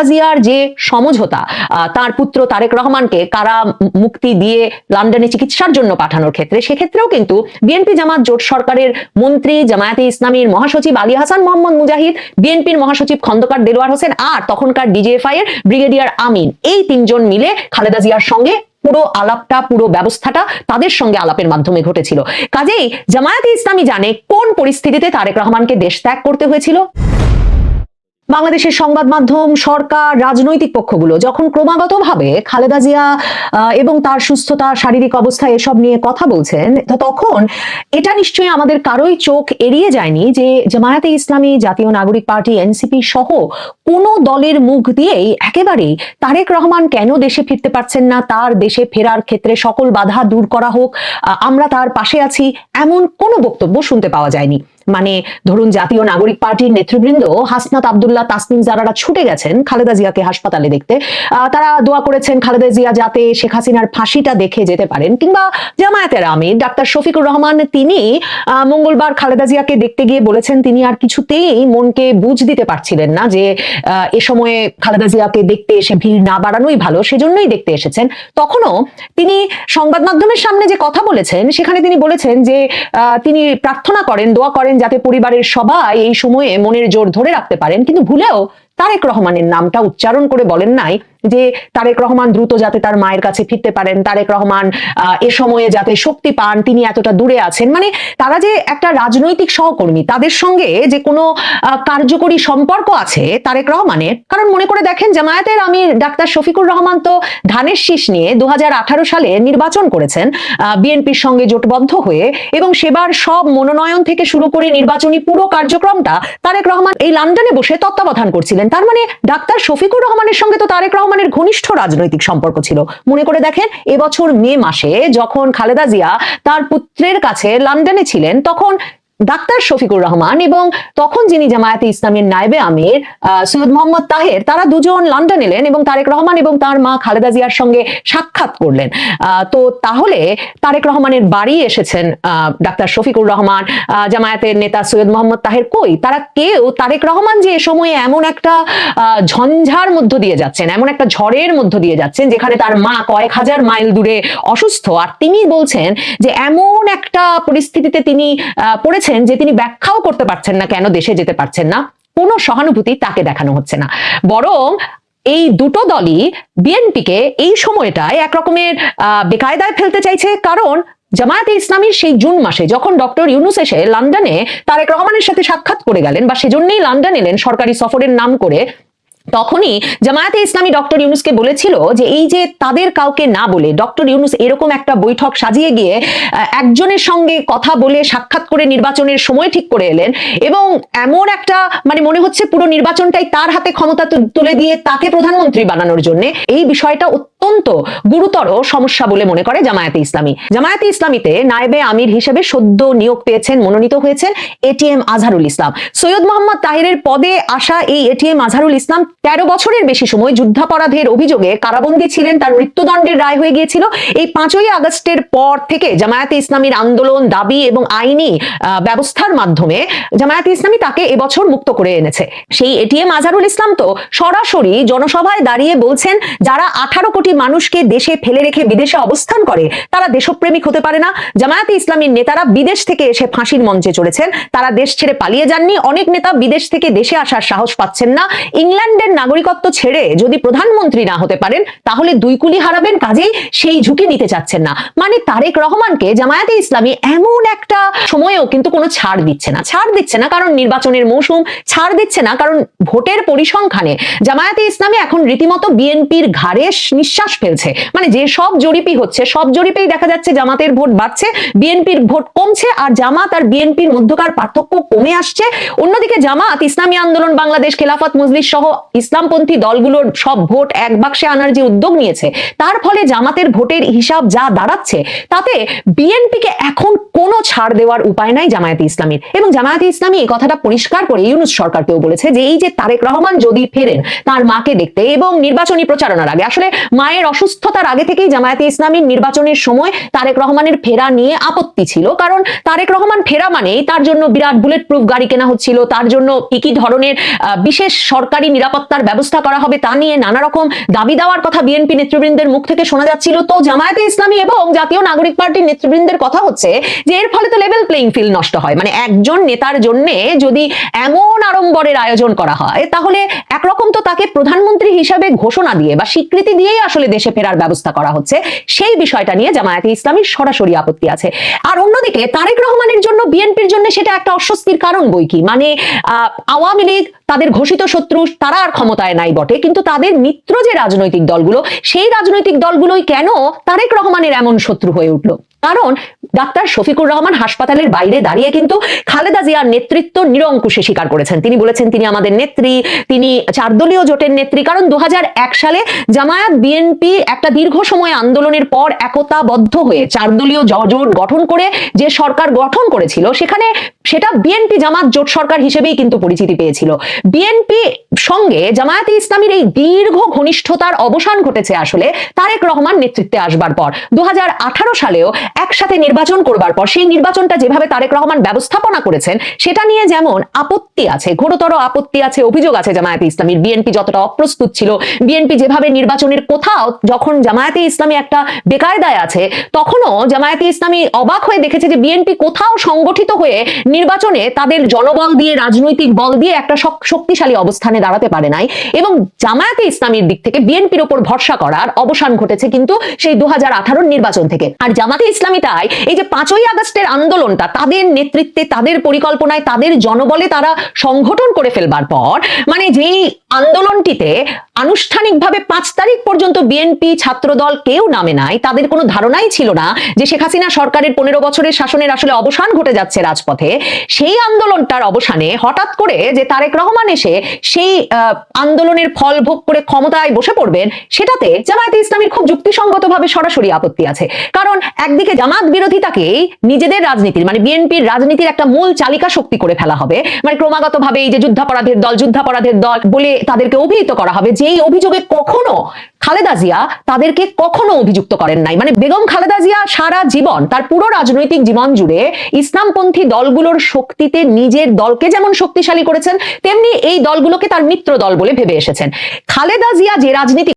জিয়ার যে সমঝোতা, তার পুত্র তারেক রহমানকে কারা মুক্তি দিয়ে লন্ডনে চিকিৎসার জন্য পাঠানোর ক্ষেত্রে, সেক্ষেত্রেও কিন্তু বিএনপি জামাত জোট সরকারের মন্ত্রী, জামায়াতে ইসলামীর মহাসচিব আলী হাসান মোহাম্মদ মুজাহিদ, বিএনপির মহাসচিব খন্দকার দেলোয়ার হোসেন আর তখনকার ডিজিএফআই এর ব্রিগেডিয়ার আমিন, এই তিনজন মিলে খালেদা জিয়ার সঙ্গে পুরো আলাপটা, পুরো ব্যবস্থাটা তাদের সঙ্গে আলাপের মাধ্যমে ঘটেছিল। কাজেই জামায়াতে ইসলামী জানে কোন পরিস্থিতিতে তারেক রহমানকে দেশ ত্যাগ করতে হয়েছিল। বাংলাদেশের সংবাদ মাধ্যম, সরকার, রাজনৈতিক পক্ষগুলো যখন ক্রমাগতভাবে খালেদা জিয়া এবং তার সুস্থতা, শারীরিক অবস্থা এসব নিয়ে কথা বলছেন, তখন এটা নিশ্চয়ই আমাদের কারোই চোখ এড়িয়ে যায়নি যে জামায়াতে ইসলামী, জাতীয় নাগরিক পার্টি, এনসিপি সহ কোনো দলের মুখ দিয়েই একেবারেই তারেক রহমান কেন দেশে ফিরতে পারছেন না, তার দেশে ফেরার ক্ষেত্রে সকল বাধা দূর করা হোক, আমরা তার পাশে আছি, এমন কোনো বক্তব্য শুনতে পাওয়া যায়নি। মানে ধরুন, জাতীয় নাগরিক পার্টির নেতৃবৃন্দ হাসনাত আব্দুল্লাহ, তাসনিম জারারা ছুটে গেছেন খালেদা জিয়াকে হাসপাতালে দেখতে, তারা দোয়া করেছেন খালেদা জিয়া যাতে শেখ হাসিনার ফাঁসিটা দেখে যেতে পারেন। কিংবা জামায়াতের আমির ডাক্তার শফিকুর রহমান, তিনি মঙ্গলবার খালেদা জিয়াকে দেখতে গিয়ে বলেছেন তিনি আর কিছুতেই মনকে বুঝ দিতে পারছিলেন না যে এ সময়ে খালেদা জিয়াকে দেখতে এসে ভিড় না বাড়ানোই ভালো, সেজন্যই দেখতে এসেছেন। তখনও তিনি সংবাদ মাধ্যমের সামনে যে কথা বলেছেন, সেখানে তিনি বলেছেন যে তিনি প্রার্থনা করেন, দোয়া করেন যাতে পরিবারের সবাই এই সময়ে মনের জোর ধরে রাখতে পারেন, কিন্তু ভুলেও তারেক রহমানের নামটা উচ্চারণ করে বলেন নাই যে তারেক রহমান দ্রুত যাতে তার মায়ের কাছে ফিরতে পারেন, তারেক রহমান এ সময়ে যাতে শক্তি পান, তিনি এতটা দূরে আছেন। মানে তারা যে একটা রাজনৈতিক সহকর্মী, তাদের সঙ্গে যে কোনো কার্যকরী সম্পর্ক আছে তারেক রহমানের। কারণ মনে করে দেখেন, জামায়াতের আমির ডাক্তার শফিকুর রহমান তো ধানের শীষ নিয়ে 2018 সালে নির্বাচন করেছেন বিএনপির সঙ্গে জোটবদ্ধ হয়ে, এবং সেবার সব মনোনয়ন থেকে শুরু করে নির্বাচনী পুরো কার্যক্রমটা তারেক রহমান এই লন্ডনে বসে তত্ত্বাবধান করছিলেন। তার মানে ডাক্তার শফিকুর রহমানের সঙ্গে তো তারেক রহমানের ঘনিষ্ঠ রাজনৈতিক সম্পর্ক ছিল। মনে করে দেখেন, এবছর মে মাসে যখন খালেদা জিয়া তার পুত্রের কাছে লন্ডনে ছিলেন, তখন ডাক্তার শফিকুর রহমান এবং তখন যিনি জামায়াতে ইসলামের নায়েবে আমির সৈয়দ মোহাম্মদ তাহের, তারা দুজন লন্ডন এলেন এবং তারেক রহমান এবং তার মা খালেদা জিয়ার সঙ্গে সাক্ষাৎ করলেন। তো তাহলে তারেক রহমানের বাড়ি এসেছেন ডাক্তার শফিকুর রহমান, জামায়াতের নেতা সৈয়দ মোহাম্মদ তাহের কই? তারা কেউ তারেক রহমান যে এ সময়ে এমন একটা ঝঞ্ঝার মধ্য দিয়ে যাচ্ছেন, এমন একটা ঝড়ের মধ্য দিয়ে যাচ্ছেন যেখানে তার মা কয়েক হাজার মাইল দূরে অসুস্থ, আর তিনি বলছেন যে এমন একটা পরিস্থিতিতে তিনি পড়েছেন যে তিনি ব্যাখ্যাও করতে পারছেন না কেন দেশে যেতে পারছেন না, কোনো সহানুভূতি তাকে দেখানো হচ্ছে না। বরং এই দুটো দলই বিএনপিকে এই সময়টায় একরকমের বেকায়দায় ফেলতে চাইছে। কারণ জামায়াতে ইসলামীর সেই জুন মাসে যখন ডক্টর ইউনূস এসে লন্ডনে তারেক রহমানের সাথে সাক্ষাৎ করে গেলেন, বা সেজন্যই লন্ডন এলেন সরকারি সফরের নাম করে, তখনই জামায়াতে ইসলামী ডক্টর ইউনূসকে বলেছিল যে এই যে তাদের কাউকে না বলে ডক্টর ইউনূস এরকম একটা বৈঠক সাজিয়ে গিয়ে একজনের সঙ্গে কথা বলে সাক্ষাৎ করে নির্বাচনের সময় ঠিক করে এলেন, এবং এমন একটা মানে মনে হচ্ছে পুরো নির্বাচনটাই তার হাতে ক্ষমতা তুলে দিয়ে তাকে প্রধানমন্ত্রী বানানোর জন্য, এই বিষয়টা অত্যন্ত গুরুতর সমস্যা বলে মনে করে জামায়াতে ইসলামী। জামায়াতে ইসলামীতে নায়েবে আমির হিসেবে সদ্য নিয়োগ পেয়েছেন, মনোনীত হয়েছেন এটিএম আজহারুল ইসলাম। সৈয়দ মোহাম্মদ তাহেরের পদে আসা এই এটিএম আজহারুল ইসলাম 13 বছরের বেশি সময় যুদ্ধাপরাধের অভিযোগে কারাবন্দী ছিলেন, তার মৃত্যুদণ্ডের রায় হয়ে গিয়েছিল। এই 5ই আগস্টের পর থেকে জামায়াতে ইসলামীর আন্দোলন, দাবি এবং আইনি ব্যবস্থার মাধ্যমে জামায়াতে ইসলামী তাকে এবছর মুক্ত করে এনেছে। সেই এটিএম আজহারুল ইসলাম তো সরাসরি জনসভায় দাঁড়িয়ে বলছেন যারা 18 কোটি মানুষকে দেশে ফেলে রেখে বিদেশে অবস্থান করে তারা দেশপ্রেমিক হতে পারে না। জামায়াতে ইসলামীর নেতারা বিদেশ থেকে এসে ফাঁসির মঞ্চে চড়েছেন, তারা দেশ ছেড়ে পালিয়ে যাননি। অনেক নেতা বিদেশ থেকে দেশে আসার সাহস পাচ্ছেন না। ইংল্যান্ডের নাগরিকত্ব ছেড়ে যদি প্রধানমন্ত্রী না হতে পারেন তাহলে দুই কুলি হারাবেন, কাজেই সেই ঝুঁকি নিতে চাচ্ছেন না। মানে তারেক রহমানকে জামায়াতে ইসলামী এমন একটা সময়েও কিন্তু কোনো ছাড় দিচ্ছে না। ছাড় দিচ্ছে না কারণ নির্বাচনের মৌসুম, ছাড় দিচ্ছে না কারণ ভোটের পরিসংখ্যানে জামায়াতে ইসলামী এখন রীতিমতো বিএনপির ঘাড়ে নিঃশ্বাস ফেলছে। মানে যে সব জরিপই হচ্ছে, সব জরিপেই দেখা যাচ্ছে জামাতের ভোট বাড়ছে, বিএনপির ভোট কমছে, আর জামাত আর বিএনপির মধ্যকার পার্থক্য কমে আসছে। অন্যদিকে জামাত ইসলামী আন্দোলন বাংলাদেশ, খেলাফত মজলিস সহ ইসলামপন্থী দলগুলোর সব ভোট এক বাক্সে আনার যে উদ্যোগ নিয়েছে, তার ফলে জামাতের ভোটের হিসাব যা দাঁড়াচ্ছে তাতে বিএনপিকে এখন কোনো ছাড় দেওয়ার উপায় নাই জামায়াতে ইসলামীর। এবং জামায়াতে ইসলামী এই কথাটা পরিষ্কার করে ইউনূস সরকারকেও বলেছে যে এই যে তারেক রহমান যদি ফেরেন তার মাকে দেখতে এবং নির্বাচনী প্রচারণার আগে, আসলে মায়ের মায়ের অসুস্থতার আগে থেকেই জামায়াতে ইসলামীর নির্বাচনের সময় তারেক রহমানের ফেরা নিয়ে আপত্তি ছিল, কারণ তারেক রহমান ফেরা মানেই তার জন্য বিরাট বুলেট প্রুফ গাড়ি কেনা হচ্ছিল, তার জন্য কি ধরনের বিশেষ সরকারি নিরাপত্তার ব্যবস্থা করা হবে তা নিয়ে নানা রকম দাবি দেওয়ার কথা বিএনপি নেতৃবৃন্দের মুখ থেকে শোনা যাচ্ছিল। তো জামায়াতে ইসলামী এবং জাতীয় নাগরিক পার্টির নেতৃবৃন্দের কথা হচ্ছে যে এর ফলে তো লেভেল প্লেইং ফিল্ড নষ্ট হয়, মানে একজন নেতার জন্য যদি এমন আড়ম্বরের আয়োজন করা হয় তাহলে একরকম তো তাকে প্রধানমন্ত্রী হিসেবে ঘোষণা দিয়ে বা স্বীকৃতি দিয়েই আসলে দেশে ফেরার ব্যবস্থা করা হচ্ছে, সেই বিষয়টা নিয়ে জামায়াতে ইসলামীর সরাসরি আপত্তি আছে। আর অন্যদিকে তারেক রহমানের জন্য বিএনপির জন্য সেটা একটা অস্বস্তির কারণ বই কি, মানে আওয়ামী লীগ তাদের ঘোষিত শত্রু, তারা আর ক্ষমতায় নাই বটে, কিন্তু তাদের মিত্র যে রাজনৈতিক দলগুলো, সেই রাজনৈতিক দলগুলোই কেন তারেক রহমানের এমন শত্রু হয়ে উঠলো? কারণ ডাক্তার শফিকুর রহমান হাসপাতালের বাইরে দাঁড়িয়ে কিন্তু খালেদা জিয়ার নেতৃত্ব নিরঙ্কুশে স্বীকার করেছেন। তিনি বলেছেন তিনি আমাদের নেত্রী, তিনি 4 দলীয় জোটের নেত্রী। কারণ 2001 সালে জামায়াত বিএনপি একটা দীর্ঘ সময় আন্দোলনের পর একতাবদ্ধ হয়ে 4 দলীয় জোট গঠন করে যে সরকার গঠন করেছিল, সেটা বিএনপি জামাত জোট সরকার হিসেবেই কিন্তু পরিচিতি পেয়েছিল। বিএনপি সঙ্গে জামায়াতে ইসলামীর এই দীর্ঘ ঘনিষ্ঠতার অবসান ঘটেছে আসলে তারেক রহমান নেতৃত্বে আসবার পর। 2018 সালেও একসাথে নির্বাচন করবার পর সেই নির্বাচনটা যেভাবে তারেক রহমান ব্যবস্থাপনা করেছেন সেটা নিয়ে যেমন আপত্তি আছে, ঘোরতর আপত্তি আছে, অভিযোগ আছে জামায়াতে ইসলামীর। বিএনপি যতটা অপ্রস্তুত ছিল, বিএনপি যেভাবে নির্বাচনের কোথাও যখন জামায়াতে ইসলামী একটা বেকায়দায় আছে তখনও জামায়াতে ইসলামী অবাক হয়ে দেখেছে যে বিএনপি কোথাও সংগঠিত হয়ে নির্বাচনে তাদের জনবল দিয়ে, রাজনৈতিক বল দিয়ে একটা শক্তিশালী অবস্থানে দাঁড়াতে পারে নাই। এবং জামায়াতে ইসলামীর দিক থেকে বিএনপির উপর ভরসা করার অবসান ঘটেছে কিন্তু সেই 2018 নির্বাচন থেকে। আর জামাতে ইসলামী তাই এই যে 5ই আগস্টের আন্দোলনটা তাদের নেতৃত্বে, তাদের পরিকল্পনায়, তাদের জনবলে তারা সংগঠন করে ফেলবার পর, মানে যেই আন্দোলনটিতে আনুষ্ঠানিকভাবে 5 তারিখ পর্যন্ত বিএনপি ছাত্রদল কেউ নামে নাই, তাদের কোনো ধারণাই ছিল না যে শেখ হাসিনা সরকারের 15 বছরের শাসনের আসলে অবসান ঘটে যাচ্ছে রাজপথে। সেই আন্দোলনটার অবসানে হঠাৎ করে যে তারেক রহমান এসে সেই আন্দোলনের ফল ভোগ করে ক্ষমতায় বসে পড়বেন, সেটাতে জামায়াতে ইসলামীর খুব যুক্তিসঙ্গতভাবে সরাসরি আপত্তি আছে। কারণ একদিকে জামাত বিরোধিতাকে নিজেদের রাজনীতির, মানে বিএনপির রাজনীতির একটা মূল চালিকা শক্তি করে ফেলা হবে, মানে ক্রমাগতভাবে এই যে যুদ্ধাপরাধের দল বলে তাদেরকে অভিহিত করা হবে, যেই অভিযোগে কখনো খালেদা জিয়া তাদেরকে কখনো অভিযুক্ত করেন নাই। মানে বেগম খালেদা জিয়া সারা জীবন, তার পুরো রাজনৈতিক জীবন জুড়ে ইসলামপন্থী দলগুলোর শক্তিতে নিজের দলকে যেমন শক্তিশালী করেছেন, তেমনি এই দলগুলোকে তার মিত্র দল বলে ভেবে এসেছেন। খালেদা জিয়া যে রাজনীতি